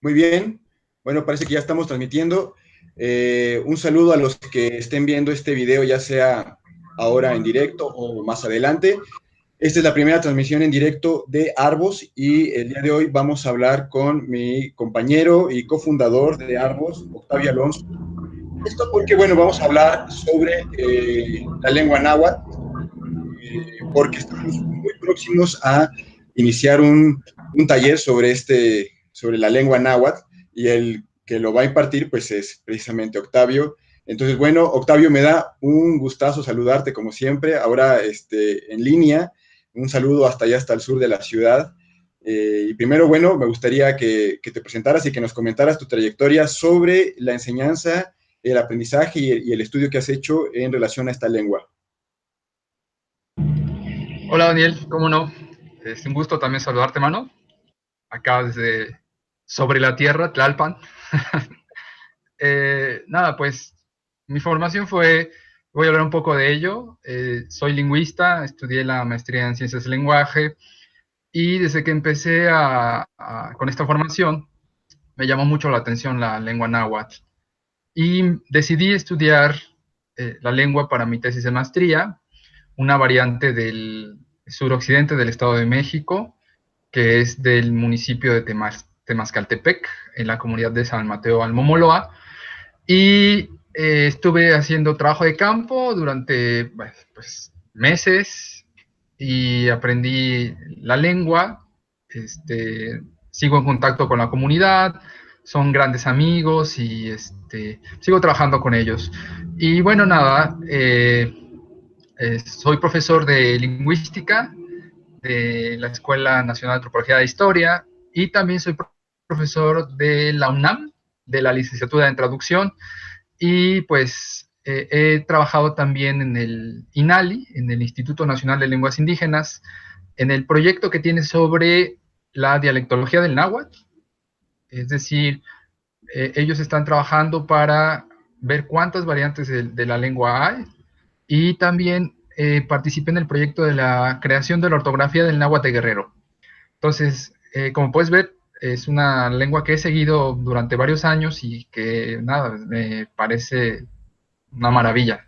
Muy bien. Bueno, parece que ya estamos transmitiendo. Un saludo a los que estén viendo este video, ya sea ahora en directo o más adelante. Esta es la primera transmisión en directo de Arbos y el día de hoy vamos a hablar con mi compañero y cofundador de Arbos, Octavio Alonso. Esto porque, bueno, vamos a hablar sobre la lengua náhuatl, porque estamos muy próximos a iniciar un taller sobre la lengua náhuatl, y el que lo va a impartir pues es precisamente Octavio. Entonces, bueno, Octavio, me da un gustazo saludarte como siempre, ahora en línea. Un saludo hasta allá, hasta el sur de la ciudad. Y primero, bueno, me gustaría que te presentaras y que nos comentaras tu trayectoria sobre la enseñanza, el aprendizaje y el estudio que has hecho en relación a esta lengua. Hola Daniel, ¿cómo no? Es un gusto también saludarte, mano. Acá desde sobre la tierra, Tlalpan. Nada, pues mi formación voy a hablar un poco de ello. Soy lingüista, estudié la maestría en ciencias del lenguaje y desde que empecé con esta formación me llamó mucho la atención la lengua náhuatl y decidí estudiar la lengua para mi tesis de maestría, una variante del suroccidente del Estado de México, que es del municipio de Temascaltepec, en la comunidad de San Mateo Almomoloa. Y estuve haciendo trabajo de campo durante pues, meses y aprendí la lengua. Sigo en contacto con la comunidad, son grandes amigos y sigo trabajando con ellos. Y bueno, nada, soy profesor de lingüística de la Escuela Nacional de Antropología e Historia y también soy profesor de la UNAM, de la licenciatura en traducción, y pues he trabajado también en el INALI, en el Instituto Nacional de Lenguas Indígenas, en el proyecto que tiene sobre la dialectología del náhuatl, es decir, ellos están trabajando para ver cuántas variantes de la lengua hay y también participé en el proyecto de la creación de la ortografía del náhuatl guerrero. Entonces, como puedes ver, es una lengua que he seguido durante varios años y que, nada, me parece una maravilla.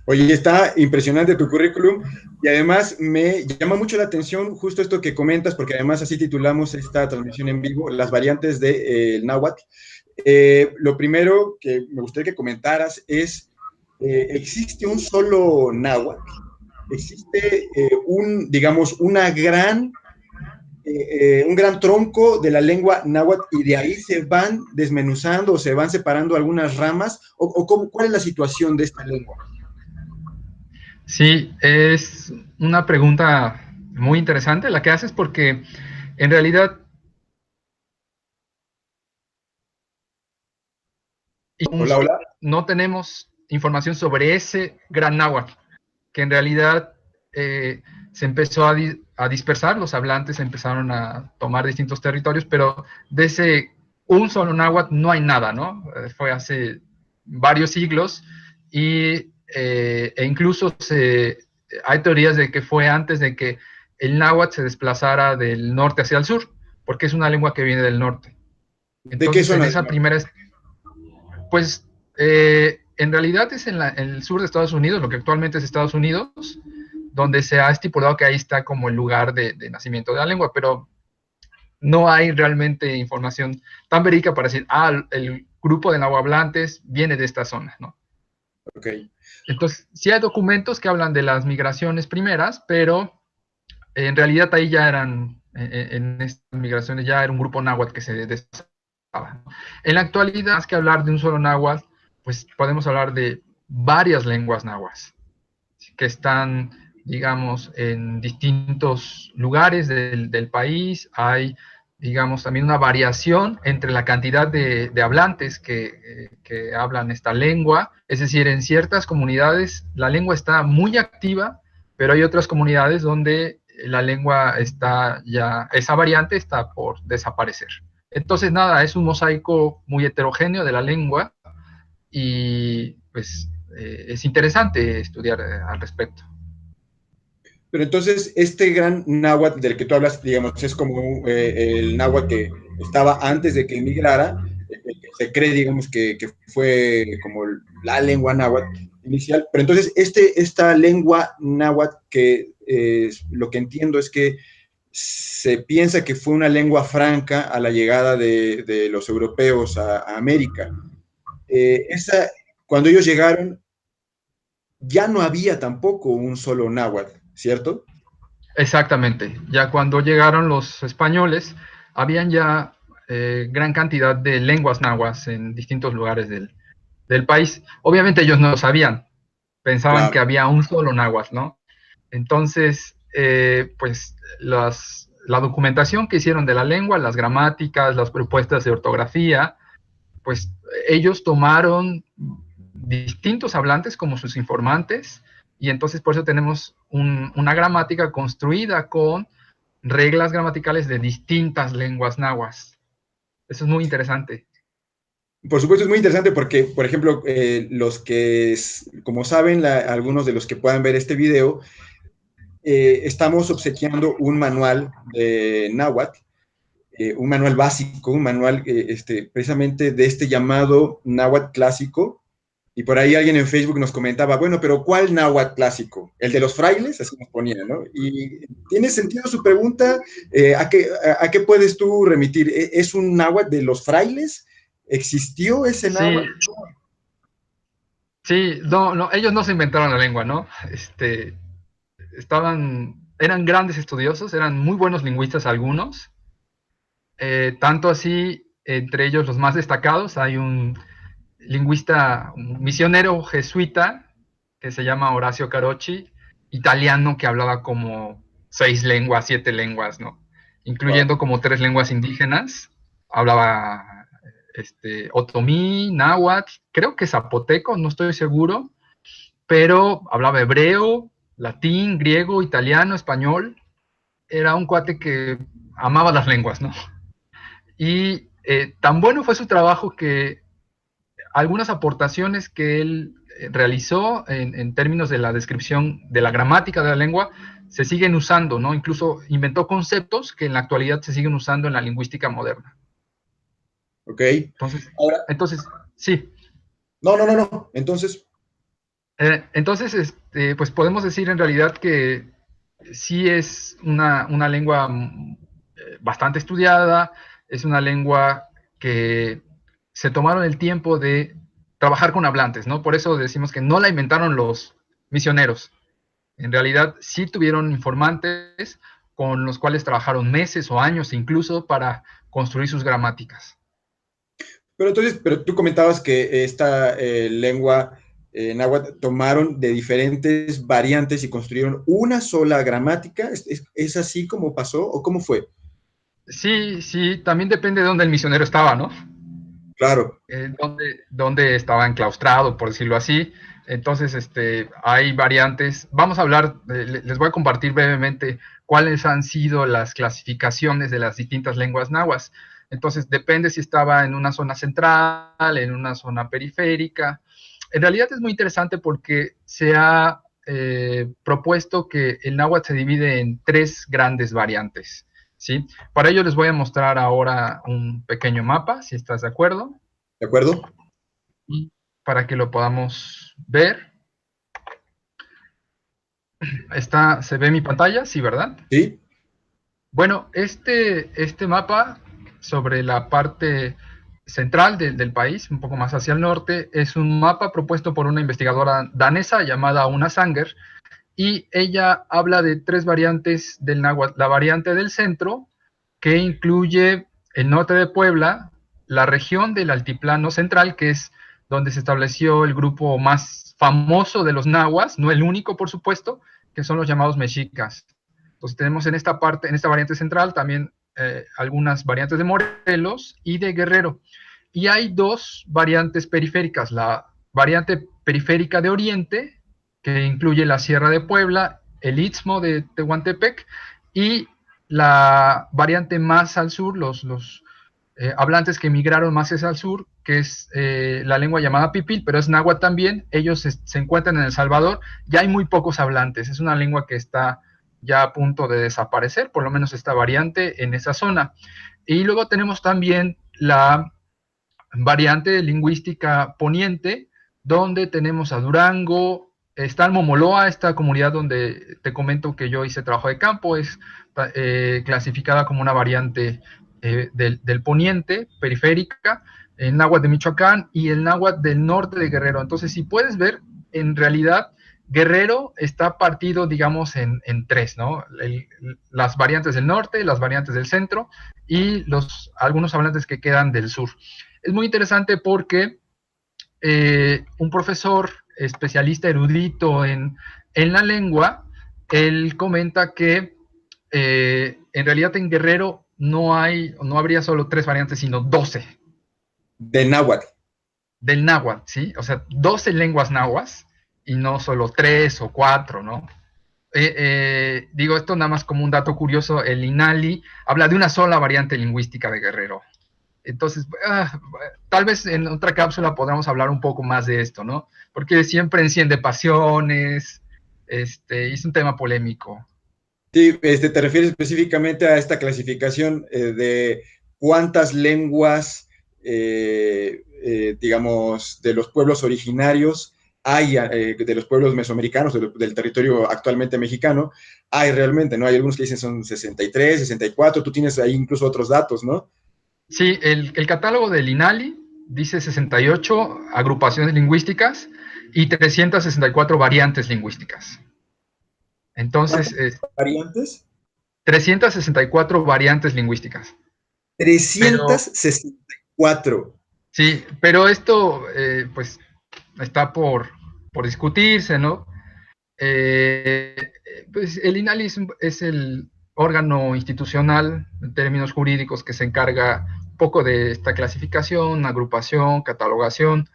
Oye, está impresionante tu currículum y además me llama mucho la atención justo esto que comentas, porque además así titulamos esta transmisión en vivo, las variantes del náhuatl. Lo primero que me gustaría que comentaras es, ¿existe un solo náhuatl? ¿Existe digamos, un gran tronco de la lengua náhuatl y de ahí se van desmenuzando o se van separando algunas ramas? ¿Cuál es la situación de esta lengua? Sí, es una pregunta muy interesante la que haces porque en realidad Hola, hola. no tenemos información sobre ese gran náhuatl, que en realidad se empezó a dispersar, los hablantes empezaron a tomar distintos territorios, pero de ese un solo náhuatl no hay nada, ¿no? Fue hace varios siglos e incluso hay teorías de que fue antes de que el náhuatl se desplazara del norte hacia el sur, porque es una lengua que viene del norte. ¿De qué Entonces, en zona del esa norte? primera, pues en realidad es en el sur de Estados Unidos, lo que actualmente es Estados Unidos, donde se ha estipulado que ahí está como el lugar de nacimiento de la lengua, pero no hay realmente información tan verídica para decir, el grupo de nahuablantes viene de esta zona, ¿no? Ok. Entonces, sí hay documentos que hablan de las migraciones primeras, pero en realidad ahí ya eran, en estas migraciones ya era un grupo náhuatl que se desplazaba. En la actualidad, más que hablar de un solo náhuatl, pues podemos hablar de varias lenguas náhuatl que están, digamos, en distintos lugares del país. Hay, digamos, también una variación entre la cantidad de hablantes que hablan esta lengua. Es decir, en ciertas comunidades la lengua está muy activa, pero hay otras comunidades donde la lengua está ya, esa variante está por desaparecer. Entonces, nada, es un mosaico muy heterogéneo de la lengua y pues es interesante estudiar al respecto. Pero entonces, este gran náhuatl del que tú hablas, digamos, es como el náhuatl estaba antes de que emigrara, se cree, digamos, que fue como la lengua náhuatl inicial, pero entonces esta lengua náhuatl, que lo que entiendo es que se piensa que fue una lengua franca a la llegada de los europeos a América. Cuando ellos llegaron, ya no había tampoco un solo náhuatl, ¿cierto? Exactamente. Ya cuando llegaron los españoles, habían ya gran cantidad de lenguas náhuatl en distintos lugares del país. Obviamente ellos no lo sabían, pensaban que Claro. había un solo náhuatl, ¿no? Entonces, pues la documentación que hicieron de la lengua, las gramáticas, las propuestas de ortografía, pues ellos tomaron distintos hablantes como sus informantes, y entonces por eso tenemos una gramática construida con reglas gramaticales de distintas lenguas náhuatl. Eso es muy interesante. Por supuesto, es muy interesante porque, por ejemplo, como saben, algunos de los que puedan ver este video, estamos obsequiando un manual de náhuatl, un manual básico, un manual precisamente de este llamado náhuatl clásico. Y por ahí alguien en Facebook nos comentaba, bueno, pero ¿cuál náhuatl clásico? ¿El de los frailes? Así nos ponía, ¿no? Y tiene sentido su pregunta. ¿A qué puedes tú remitir? ¿Es un náhuatl de los frailes? ¿Existió ese náhuatl? Sí, no, ellos no se inventaron la lengua, ¿no? Eran grandes estudiosos, eran muy buenos lingüistas algunos, tanto así, entre ellos los más destacados, hay un lingüista, un misionero jesuita, que se llama Horacio Carocci, italiano, que hablaba como 6 lenguas, 7 lenguas, ¿no? Incluyendo como 3 lenguas indígenas. Hablaba otomí, náhuatl, creo que zapoteco, no estoy seguro, pero hablaba hebreo, latín, griego, italiano, español. Era un cuate que amaba las lenguas, ¿no? Y tan bueno fue su trabajo que algunas aportaciones que él realizó en términos de la descripción de la gramática de la lengua se siguen usando, ¿no? Incluso inventó conceptos que en la actualidad se siguen usando en la lingüística moderna. Ok. Entonces sí. No. Entonces. Entonces, pues podemos decir en realidad que sí es una lengua bastante estudiada, es una lengua que se tomaron el tiempo de trabajar con hablantes, ¿no? Por eso decimos que no la inventaron los misioneros. En realidad sí tuvieron informantes con los cuales trabajaron meses o años incluso para construir sus gramáticas. Pero tú comentabas que esta lengua náhuatl tomaron de diferentes variantes y construyeron una sola gramática. ¿Es así como pasó o cómo fue? Sí, también depende de dónde el misionero estaba, ¿no? Claro. Dónde estaba enclaustrado, por decirlo así. Entonces, hay variantes. Vamos a hablar, les voy a compartir brevemente cuáles han sido las clasificaciones de las distintas lenguas náhuatl. Entonces, depende si estaba en una zona central, en una zona periférica. En realidad es muy interesante porque se ha propuesto que el náhuatl se divide en 3 grandes variantes, ¿sí? Para ello les voy a mostrar ahora un pequeño mapa, si estás de acuerdo. ¿De acuerdo? Y para que lo podamos ver. ¿Se ve mi pantalla? Sí, ¿verdad? Sí. Bueno, este mapa sobre la parte central del país, un poco más hacia el norte, es un mapa propuesto por una investigadora danesa llamada Una Sanger, y ella habla de 3 variantes del náhuatl. La variante del centro, que incluye el norte de Puebla, la región del altiplano central, que es donde se estableció el grupo más famoso de los nahuas, no el único, por supuesto, que son los llamados mexicas. Entonces tenemos en esta variante central también algunas variantes de Morelos y de Guerrero. Y hay 2 variantes periféricas, la variante periférica de Oriente, que incluye la Sierra de Puebla, el Istmo de Tehuantepec, y la variante más al sur, los hablantes que migraron más hacia el sur, que es la lengua llamada pipil, pero es náhuatl también. Ellos se encuentran en El Salvador. Ya hay muy pocos hablantes, es una lengua que está ya a punto de desaparecer, por lo menos esta variante en esa zona. Y luego tenemos también la variante lingüística poniente, donde tenemos a Durango, está el Momoloa, esta comunidad donde te comento que yo hice trabajo de campo, es clasificada como una variante del poniente, periférica, el náhuatl de Michoacán y el náhuatl del norte de Guerrero. Entonces, si puedes ver, en realidad, Guerrero está partido, digamos, en tres, ¿no? Las variantes del norte, las variantes del centro y algunos hablantes que quedan del sur. Es muy interesante porque un profesor especialista erudito en la lengua, él comenta que en realidad en Guerrero no habría solo 3 variantes, sino 12. Del náhuatl. Del náhuatl, ¿sí? O sea, 12 lenguas náhuatl y no solo 3 o 4, ¿no? Digo esto nada más como un dato curioso, el INALI habla de una sola variante lingüística de Guerrero. Entonces, tal vez en otra cápsula podamos hablar un poco más de esto, ¿no? Porque siempre enciende pasiones, es un tema polémico. Sí, te refieres específicamente a esta clasificación de cuántas lenguas, digamos, de los pueblos originarios hay, de los pueblos mesoamericanos, del territorio actualmente mexicano, hay realmente, ¿no? Hay algunos que dicen son 63, 64, tú tienes ahí incluso otros datos, ¿no? Sí, el catálogo del INALI dice 68 agrupaciones lingüísticas y 364 variantes lingüísticas. Entonces, ¿Cuántas variantes? 364 variantes lingüísticas. Pero, 364. sí, pero esto, pues, está por discutirse, ¿no? Eh, pues el INALI es el órgano institucional en términos jurídicos que se encarga un poco de esta clasificación, agrupación, catalogación,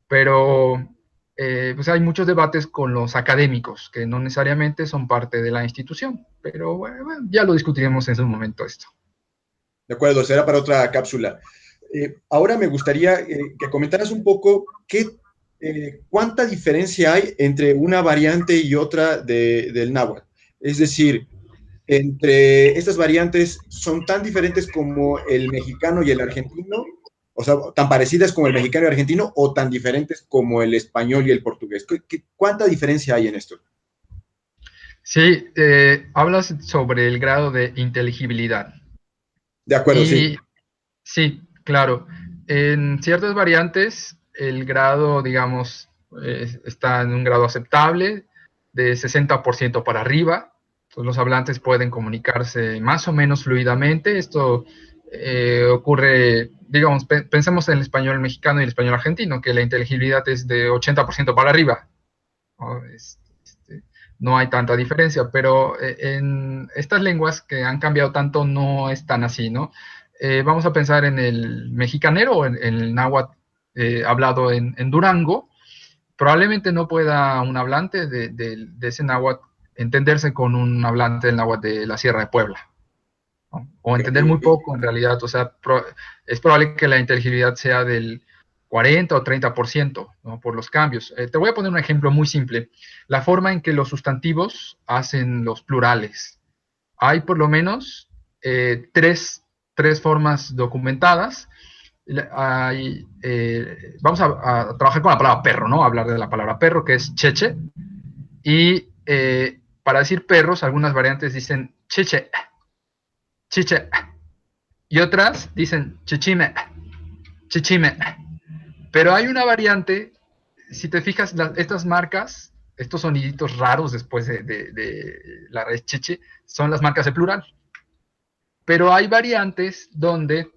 pero pues hay muchos debates con los académicos que no necesariamente son parte de la institución, pero bueno, ya lo discutiremos en su momento esto. De acuerdo, será para otra cápsula. Ahora me gustaría que comentaras un poco cuánta diferencia hay entre una variante y otra del náhuatl. Es decir, entre estas variantes son tan diferentes como el mexicano y el argentino, o sea, tan parecidas como el mexicano y el argentino, o tan diferentes como el español y el portugués. ¿Cuánta diferencia hay en esto? Sí, hablas sobre el grado de inteligibilidad. De acuerdo, sí. Y sí, claro. En ciertas variantes, el grado, digamos, está en un grado aceptable, de 60% para arriba. Entonces, los hablantes pueden comunicarse más o menos fluidamente. Esto ocurre, digamos, pensemos en el español mexicano y el español argentino, que la inteligibilidad es de 80% para arriba, ¿no? No hay tanta diferencia, pero en estas lenguas que han cambiado tanto no es tan así, ¿no? Vamos a pensar en el mexicanero o en el náhuatl hablado en Durango. Probablemente no pueda un hablante de ese náhuatl entenderse con un hablante del náhuatl de la Sierra de Puebla, ¿no? O entender muy Okay. poco en realidad. O sea, es probable que la inteligibilidad sea del 40 o 30%, ¿no? Por los cambios. Te voy a poner un ejemplo muy simple. La forma en que los sustantivos hacen los plurales. Hay por lo menos tres formas documentadas. Vamos a trabajar con la palabra perro, ¿no? Hablar de la palabra perro, que es cheche. Y para decir perros, algunas variantes dicen cheche, chiche. Y otras dicen chichime, chichime. Pero hay una variante, si te fijas, estas marcas, estos soniditos raros después de la raíz chiche, son las marcas de plural. Pero hay variantes donde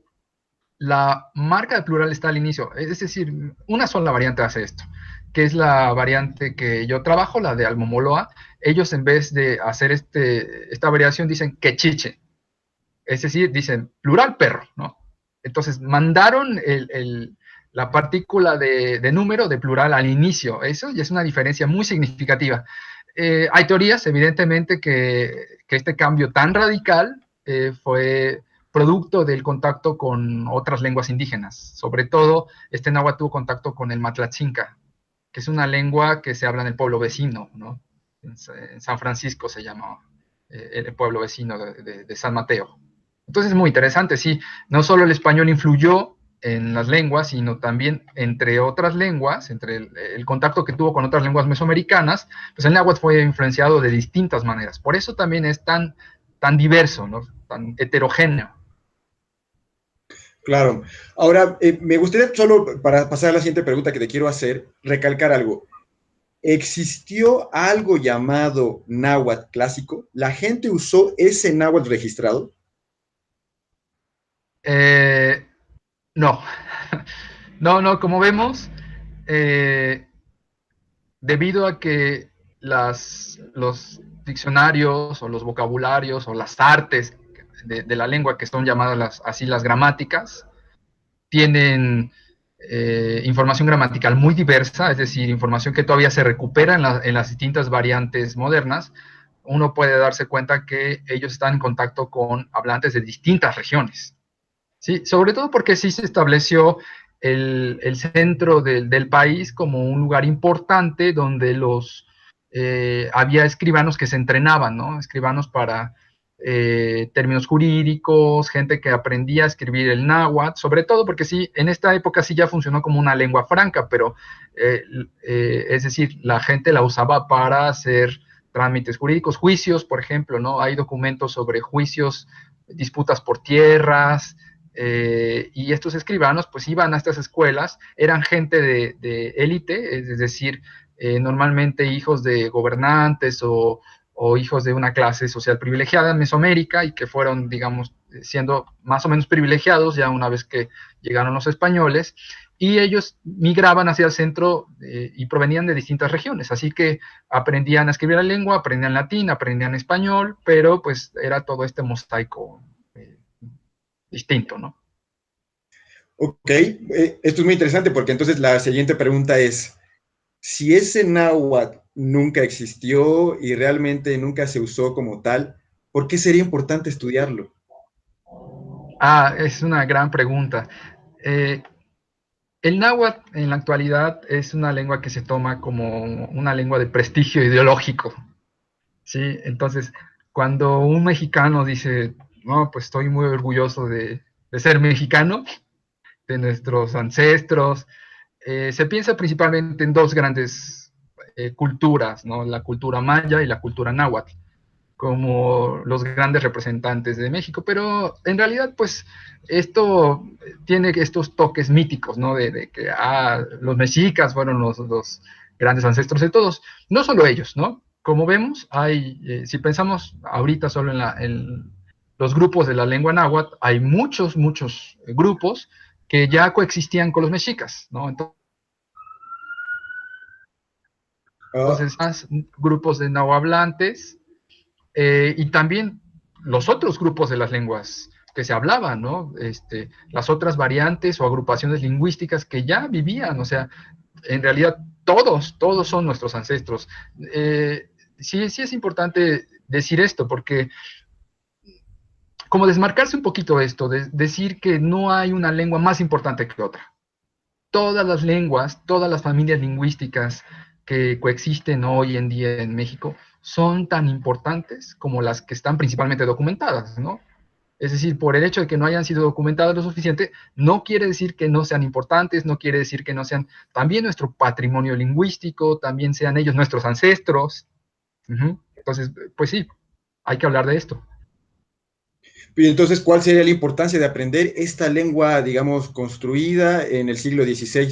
la marca de plural está al inicio. Es decir, una sola variante hace esto, que es la variante que yo trabajo, la de Almomoloa. Ellos en vez de hacer esta variación dicen que chiche. Es decir, dicen plural perro, ¿no? Entonces mandaron la partícula de número de plural al inicio. Eso ya es una diferencia muy significativa. Hay teorías, evidentemente, que este cambio tan radical fue producto del contacto con otras lenguas indígenas. Sobre todo, este náhuatl tuvo contacto con el matlatzinca, que es una lengua que se habla en el pueblo vecino, ¿no? En San Francisco se llama el pueblo vecino de San Mateo. Entonces es muy interesante, sí, no solo el español influyó en las lenguas, sino también entre otras lenguas, entre el contacto que tuvo con otras lenguas mesoamericanas, pues el náhuatl fue influenciado de distintas maneras. Por eso también es tan diverso, ¿no? Tan heterogéneo. Claro. Ahora, me gustaría solo, para pasar a la siguiente pregunta que te quiero hacer, recalcar algo. ¿Existió algo llamado náhuatl clásico? ¿La gente usó ese náhuatl registrado? Eh, no, no, como vemos, eh, debido a que los diccionarios o los vocabularios o las artes de la lengua, que son llamadas así las gramáticas, tienen información gramatical muy diversa, es decir, información que todavía se recupera en las distintas variantes modernas. Uno puede darse cuenta que ellos están en contacto con hablantes de distintas regiones. Sí, sobre todo porque sí se estableció el centro del país como un lugar importante donde había escribanos que se entrenaban, ¿no? Escribanos para términos jurídicos, gente que aprendía a escribir el náhuatl, sobre todo porque sí, en esta época sí ya funcionó como una lengua franca, pero es decir, la gente la usaba para hacer trámites jurídicos, juicios, por ejemplo, ¿no? Hay documentos sobre juicios, disputas por tierras, y estos escribanos pues iban a estas escuelas, eran gente de élite, es decir, normalmente hijos de gobernantes o hijos de una clase social privilegiada en Mesoamérica y que fueron, digamos, siendo más o menos privilegiados ya una vez que llegaron los españoles, y ellos migraban hacia el centro y provenían de distintas regiones, así que aprendían a escribir la lengua, aprendían latín, aprendían español, pero pues era todo este mosaico distinto, ¿no? Ok, esto es muy interesante porque entonces la siguiente pregunta es, si ese náhuatl nunca existió y realmente nunca se usó como tal, ¿por qué sería importante estudiarlo? Ah, es una gran pregunta. Eh, el náhuatl en la actualidad es una lengua que se toma como una lengua de prestigio ideológico, ¿sí? Entonces, cuando un mexicano dice, no, pues estoy muy orgulloso de ser mexicano, de nuestros ancestros, se piensa principalmente en dos grandes culturas, ¿no? La cultura maya y la cultura náhuatl, como los grandes representantes de México, pero en realidad, pues, esto tiene estos toques míticos, ¿no? De que los mexicas fueron los grandes ancestros de todos, no solo ellos, ¿no? Como vemos, si pensamos ahorita solo en los grupos de la lengua náhuatl, hay muchos grupos que ya coexistían con los mexicas, ¿no? Ah, Entonces, más grupos de nahuablantes, y también los otros grupos de las lenguas que se hablaban, ¿no? Las otras variantes o agrupaciones lingüísticas que ya vivían, o sea, en realidad todos son nuestros ancestros. Sí es importante decir esto, porque como desmarcarse un poquito esto, decir que no hay una lengua más importante que otra. Todas las lenguas, todas las familias lingüísticas que coexisten hoy en día en México son tan importantes como las que están principalmente documentadas, ¿no? Es decir, por el hecho de que no hayan sido documentadas lo suficiente, no quiere decir que no sean importantes, no quiere decir que no sean también nuestro patrimonio lingüístico, también sean ellos nuestros ancestros. Entonces, pues sí, hay que hablar de esto. y entonces, ¿cuál sería la importancia de aprender esta lengua, digamos, construida en el siglo XVI?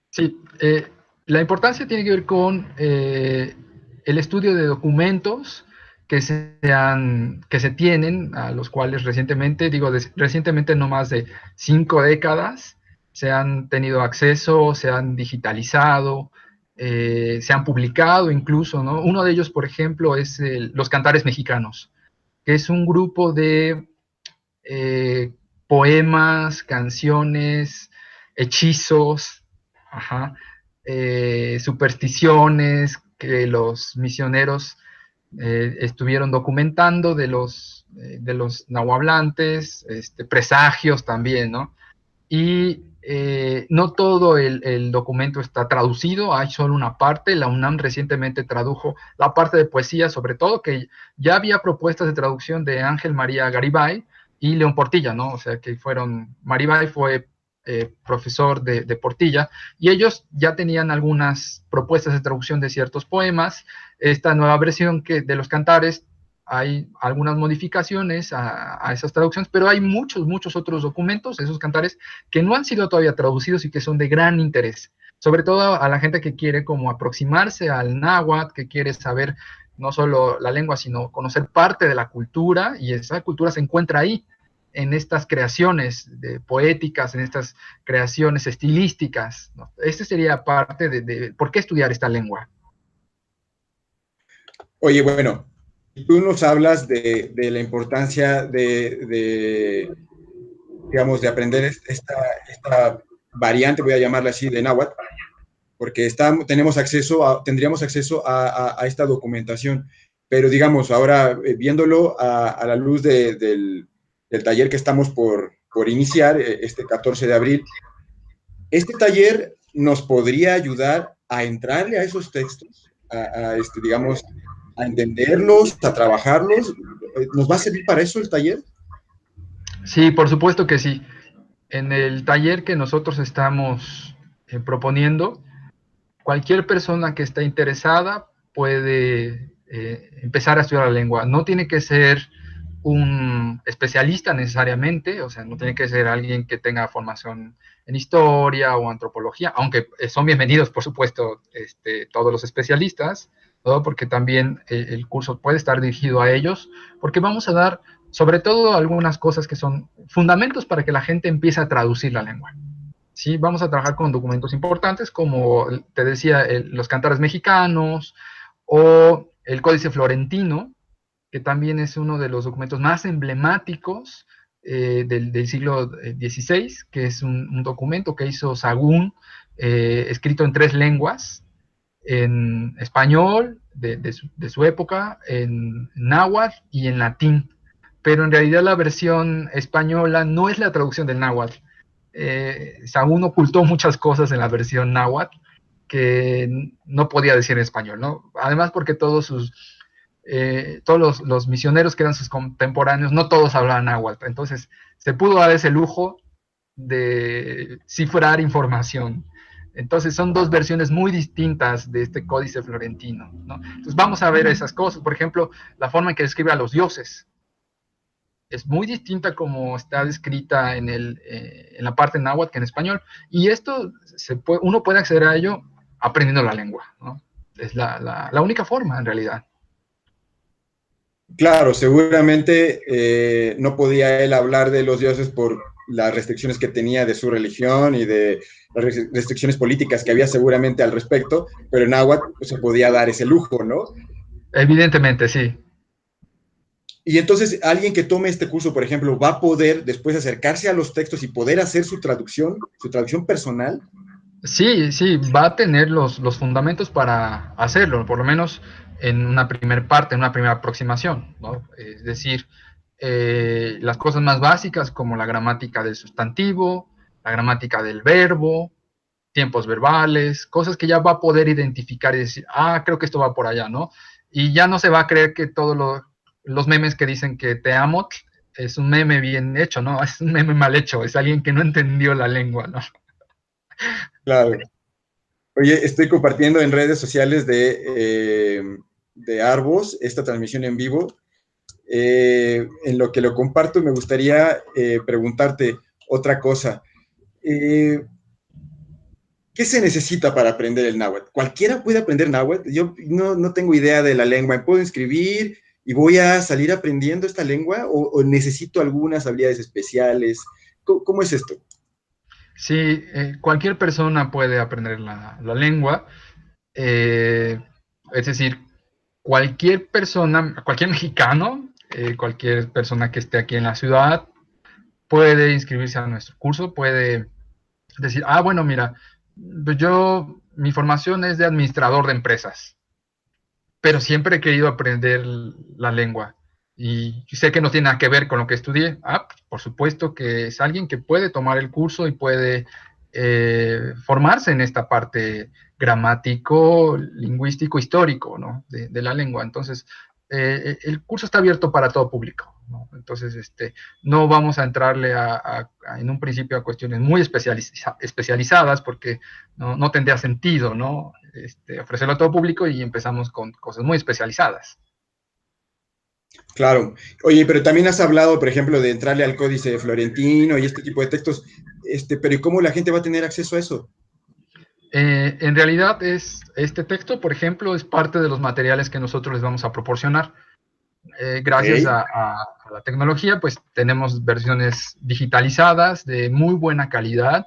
Sí, la importancia tiene que ver con el estudio de documentos que se tienen, a los cuales recientemente, recientemente no más de 5 décadas, se han tenido acceso, se han digitalizado, se han publicado incluso, ¿no? Uno de ellos, por ejemplo, es Los Cantares Mexicanos, que es un grupo de eh, poemas, canciones, hechizos, ajá, supersticiones que los misioneros estuvieron documentando de los nahuablantes, presagios también, ¿no? Y no todo el documento está traducido, hay solo una parte. La UNAM recientemente tradujo la parte de poesía, sobre todo, que ya había propuestas de traducción de Ángel María Garibay, y León Portilla, ¿no? O sea, que fueron, Maribay fue profesor de Portilla, y ellos ya tenían algunas propuestas de traducción de ciertos poemas. Esta nueva versión de los cantares, hay algunas modificaciones a esas traducciones, pero hay muchos otros documentos, esos cantares, que no han sido todavía traducidos y que son de gran interés, sobre todo a la gente que quiere como aproximarse al náhuatl, que quiere saber no solo la lengua, sino conocer parte de la cultura, y esa cultura se encuentra ahí, en estas creaciones poéticas, en estas creaciones estilísticas, ¿no? Este sería parte de por qué estudiar esta lengua. Oye, bueno, tú nos hablas de la importancia digamos, de aprender esta variante, voy a llamarla así, de náhuatl, porque tendríamos acceso a esta documentación. Pero digamos, ahora viéndolo a la luz del taller que estamos por iniciar, este 14 de abril, este taller nos podría ayudar a entrarle a esos textos, digamos, a entenderlos, a trabajarlos. ¿Nos va a servir para eso el taller? Sí, por supuesto que sí. En el taller que nosotros estamos proponiendo, cualquier persona que esté interesada puede empezar a estudiar la lengua. No tiene que ser un especialista necesariamente, o sea, no tiene que ser alguien que tenga formación en historia o antropología, aunque son bienvenidos, por supuesto, todos los especialistas, ¿no? Porque también el curso puede estar dirigido a ellos, porque vamos a dar sobre todo algunas cosas que son fundamentos para que la gente empiece a traducir la lengua. Sí, vamos a trabajar con documentos importantes como, te decía, los cantares mexicanos o el Códice Florentino, que también es uno de los documentos más emblemáticos del siglo XVI, que es un documento que hizo Sahagún, escrito en 3 lenguas, en español de su época, en náhuatl y en latín. Pero en realidad la versión española no es la traducción del náhuatl. Sahagún ocultó muchas cosas en la versión náhuatl que no podía decir en español, ¿no? Además porque todos los misioneros que eran sus contemporáneos, no todos hablaban náhuatl, entonces se pudo dar ese lujo de cifrar información. Entonces son 2 versiones muy distintas de este códice florentino, ¿no? Entonces vamos a ver esas cosas, por ejemplo, la forma en que describe a los dioses. Es muy distinta como está descrita en la parte náhuatl que en español. Y esto uno puede acceder a ello aprendiendo la lengua, ¿no? Es la única forma, en realidad. Claro, seguramente no podía él hablar de los dioses por las restricciones que tenía de su religión y de las restricciones políticas que había seguramente al respecto, pero en náhuatl pues, se podía dar ese lujo, ¿no? Evidentemente, sí. Y entonces alguien que tome este curso, por ejemplo, va a poder después acercarse a los textos y poder hacer su traducción personal. Sí, sí, va a tener los fundamentos para hacerlo, por lo menos en una primera parte, en una primera aproximación, ¿no? Es decir, las cosas más básicas como la gramática del sustantivo, la gramática del verbo, tiempos verbales, cosas que ya va a poder identificar y decir, creo que esto va por allá, ¿no? Y ya no se va a creer que todos los memes que dicen que te amo es un meme bien hecho, ¿no? Es un meme mal hecho, es alguien que no entendió la lengua, ¿no? Claro. Oye, estoy compartiendo en redes sociales de Arbos esta transmisión en vivo. En lo que lo comparto, me gustaría preguntarte otra cosa. ¿Qué se necesita para aprender el náhuatl? ¿Cualquiera puede aprender náhuatl? Yo no tengo idea de la lengua. ¿Me puedo inscribir y voy a salir aprendiendo esta lengua? ¿O necesito algunas habilidades especiales? ¿Cómo es esto? Sí, cualquier persona puede aprender la lengua, es decir, cualquier persona, cualquier mexicano, cualquier persona que esté aquí en la ciudad puede inscribirse a nuestro curso, puede decir, bueno, mira, pues mi formación es de administrador de empresas, pero siempre he querido aprender la lengua y sé que no tiene nada que ver con lo que estudié. Por supuesto que es alguien que puede tomar el curso y puede formarse en esta parte gramático, lingüístico, histórico, ¿no? de la lengua. Entonces, el curso está abierto para todo público, ¿no? Entonces, no vamos a entrarle en un principio a cuestiones muy especializadas porque no tendría sentido, ¿no? Ofrecerlo a todo público y empezamos con cosas muy especializadas. Claro. Oye, pero también has hablado, por ejemplo, de entrarle al códice florentino y este tipo de textos, pero ¿y cómo la gente va a tener acceso a eso? En realidad, este texto, por ejemplo, es parte de los materiales que nosotros les vamos a proporcionar. Gracias Ok. a la tecnología, pues tenemos versiones digitalizadas de muy buena calidad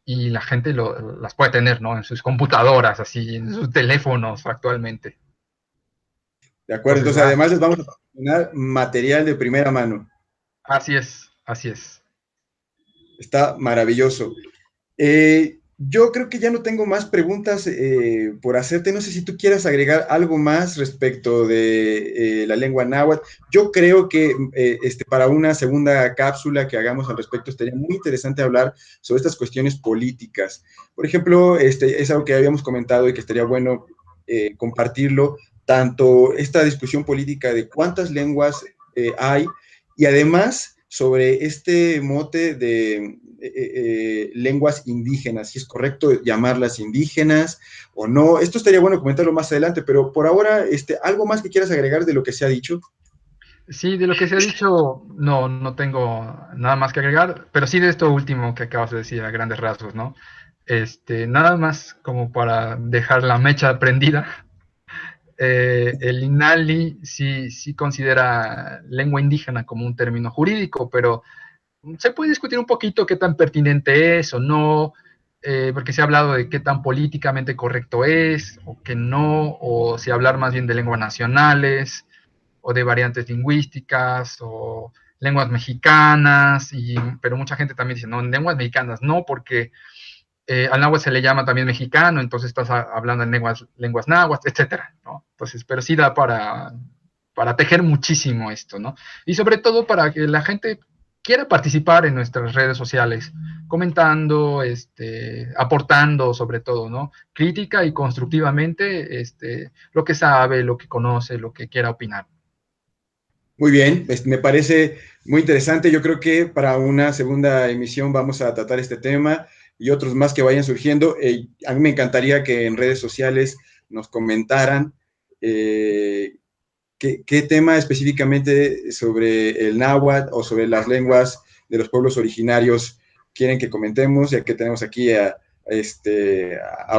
y la gente las puede tener, ¿no? En sus computadoras, así, en sus teléfonos actualmente. De acuerdo, Entonces, entonces además les vamos a proporcionar material de primera mano. así es, así es. Está maravilloso. Yo creo que ya no tengo más preguntas por hacerte. No sé si tú quieras agregar algo más respecto de la lengua náhuatl. Yo creo que para una segunda cápsula que hagamos al respecto estaría muy interesante hablar sobre estas cuestiones políticas. Por ejemplo, es algo que habíamos comentado y que estaría bueno compartirlo, tanto esta discusión política de cuántas lenguas hay y además sobre este mote de lenguas indígenas, si es correcto llamarlas indígenas o no. Esto estaría bueno comentarlo más adelante, pero por ahora, ¿algo más que quieras agregar de lo que se ha dicho? Sí, de lo que se ha dicho, no tengo nada más que agregar, pero sí de esto último que acabas de decir a grandes rasgos, ¿no? Nada más como para dejar la mecha prendida. El INALI sí considera lengua indígena como un término jurídico, pero se puede discutir un poquito qué tan pertinente es o no, porque se ha hablado de qué tan políticamente correcto es o que no, o si hablar más bien de lenguas nacionales o de variantes lingüísticas o lenguas mexicanas, pero mucha gente también dice, no, en lenguas mexicanas no, porque al náhuatl se le llama también mexicano, entonces estás hablando en lenguas náhuatl, etcétera, ¿no? Entonces, pero sí da para tejer muchísimo esto, ¿no? Y sobre todo para que la gente quiera participar en nuestras redes sociales, comentando, aportando sobre todo, ¿no? Crítica y constructivamente, lo que sabe, lo que conoce, lo que quiera opinar. Muy bien, me parece muy interesante. Yo creo que para una segunda emisión vamos a tratar este tema y otros más que vayan surgiendo. A mí me encantaría que en redes sociales nos comentaran qué tema específicamente sobre el náhuatl o sobre las lenguas de los pueblos originarios quieren que comentemos, ya que tenemos aquí a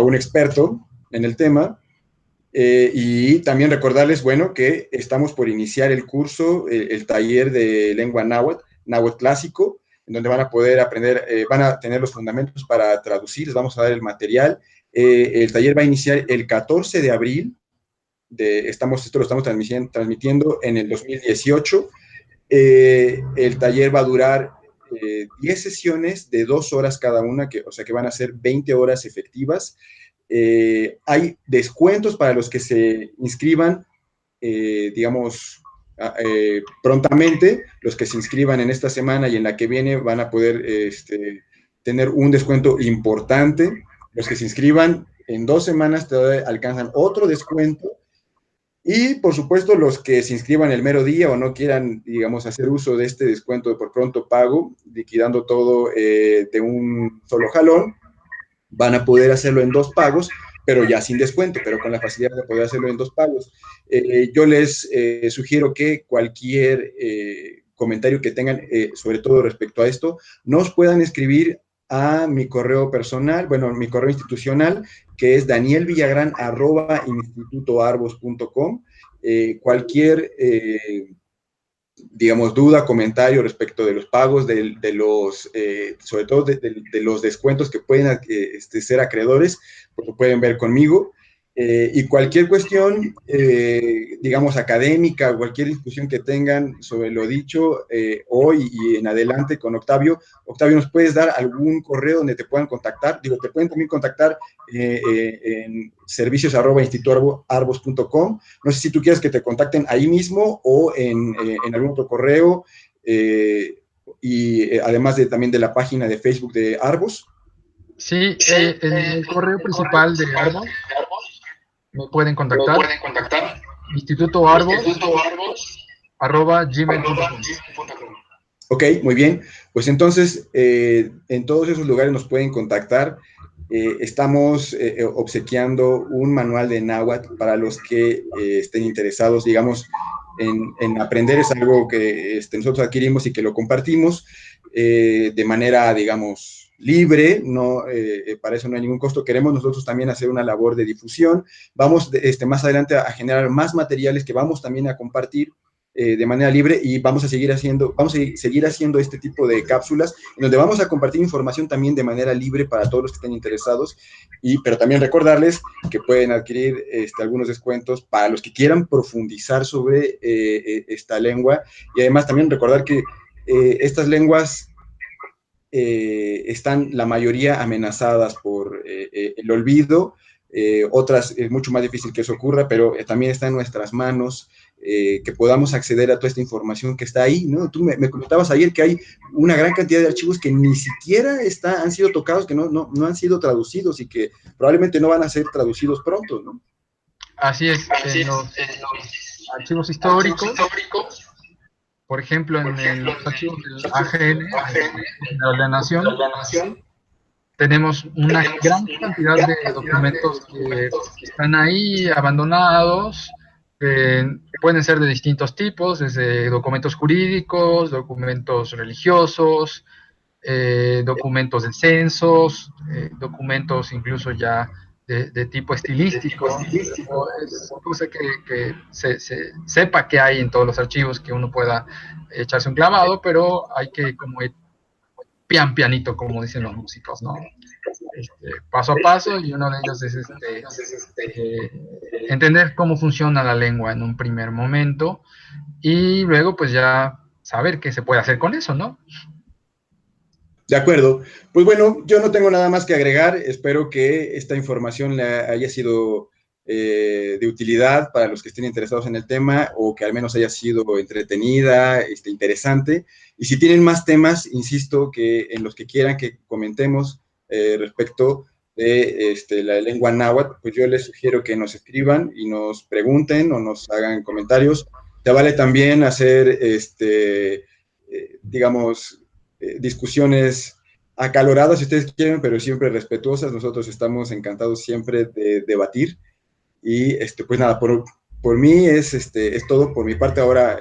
un experto en el tema. Y también recordarles, bueno, que estamos por iniciar el curso, el taller de lengua náhuatl, náhuatl clásico, en donde van a poder aprender, van a tener los fundamentos para traducir, les vamos a dar el material. El taller va a iniciar el 14 de abril, esto lo estamos transmitiendo en el 2018. El taller va a durar 10 sesiones de 2 horas cada una, o sea que van a ser 20 horas efectivas. Hay descuentos para los que se inscriban, digamos, prontamente. Los que se inscriban en esta semana y en la que viene van a poder tener un descuento importante. Los que se inscriban en 2 semanas todavía alcanzan otro descuento. Y, por supuesto, los que se inscriban el mero día o no quieran, digamos, hacer uso de este descuento de por pronto pago, liquidando todo de un solo jalón, van a poder hacerlo en 2 pagos, pero ya sin descuento, pero con la facilidad de poder hacerlo en 2 pagos. Yo les sugiero que cualquier comentario que tengan, sobre todo respecto a esto, nos puedan escribir a mi correo personal, bueno, mi correo institucional, que es danielvillagrán@institutoarbos.com. Cualquier digamos, duda, comentario respecto de los pagos, sobre todo de los descuentos que pueden ser acreedores, pues lo pueden ver conmigo. Y cualquier cuestión, digamos, académica, cualquier discusión que tengan sobre lo dicho hoy y en adelante con Octavio. Octavio, ¿nos puedes dar algún correo donde te puedan contactar? Digo, te pueden también contactar en servicios@institutoarbos.com. No sé si tú quieres que te contacten ahí mismo o en algún otro correo, y además también de la página de Facebook de Arbos. Sí, en el correo principal de Arbos me pueden contactar. institutoarbos@gmail.com. Ok, muy bien. Pues entonces, en todos esos lugares nos pueden contactar. Estamos obsequiando un manual de náhuatl para los que estén interesados, digamos, en aprender. Es algo que nosotros adquirimos y que lo compartimos de manera, digamos, libre, no, para eso no hay ningún costo. Queremos nosotros también hacer una labor de difusión. Vamos más adelante a generar más materiales que vamos también a compartir de manera libre, y vamos a seguir haciendo este tipo de cápsulas en donde vamos a compartir información también de manera libre para todos los que estén interesados, pero también recordarles que pueden adquirir algunos descuentos para los que quieran profundizar sobre esta lengua, y además también recordar que estas lenguas están la mayoría amenazadas por el olvido. Otras es mucho más difícil que eso ocurra, pero también está en nuestras manos que podamos acceder a toda esta información que está ahí, ¿no? Tú me comentabas ayer que hay una gran cantidad de archivos que ni siquiera han sido tocados, que no han sido traducidos y que probablemente no van a ser traducidos pronto, ¿no? Así es, en los archivos históricos, por ejemplo, en los archivos del AGN, de la Nación, tenemos una gran cantidad de documentos que están ahí abandonados. Pueden ser de distintos tipos, desde documentos jurídicos, documentos religiosos, documentos de censos, documentos incluso ya de tipo estilístico. Es cosa que se sepa que hay en todos los archivos, que uno pueda echarse un clavado, pero hay que como ir pianito, como dicen los músicos, ¿no? Paso a paso, y uno de ellos es entender cómo funciona la lengua en un primer momento, y luego pues ya saber qué se puede hacer con eso, ¿no? De acuerdo. Pues bueno, yo no tengo nada más que agregar. Espero que esta información le haya sido de utilidad para los que estén interesados en el tema, o que al menos haya sido entretenida, interesante. Y si tienen más temas, insisto, que en los que quieran que comentemos respecto de la lengua náhuatl, pues yo les sugiero que nos escriban y nos pregunten o nos hagan comentarios. Te vale también hacer, digamos, discusiones acaloradas, si ustedes quieren, pero siempre respetuosas. Nosotros estamos encantados siempre de debatir. Y pues nada, por mí es todo por mi parte. Ahora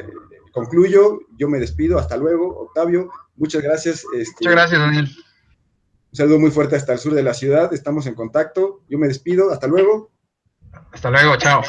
concluyo, yo me despido. Hasta luego, Octavio. Muchas gracias. Muchas gracias, Daniel. Un saludo muy fuerte hasta el sur de la ciudad. Estamos en contacto. Yo me despido. Hasta luego. Hasta luego, chao.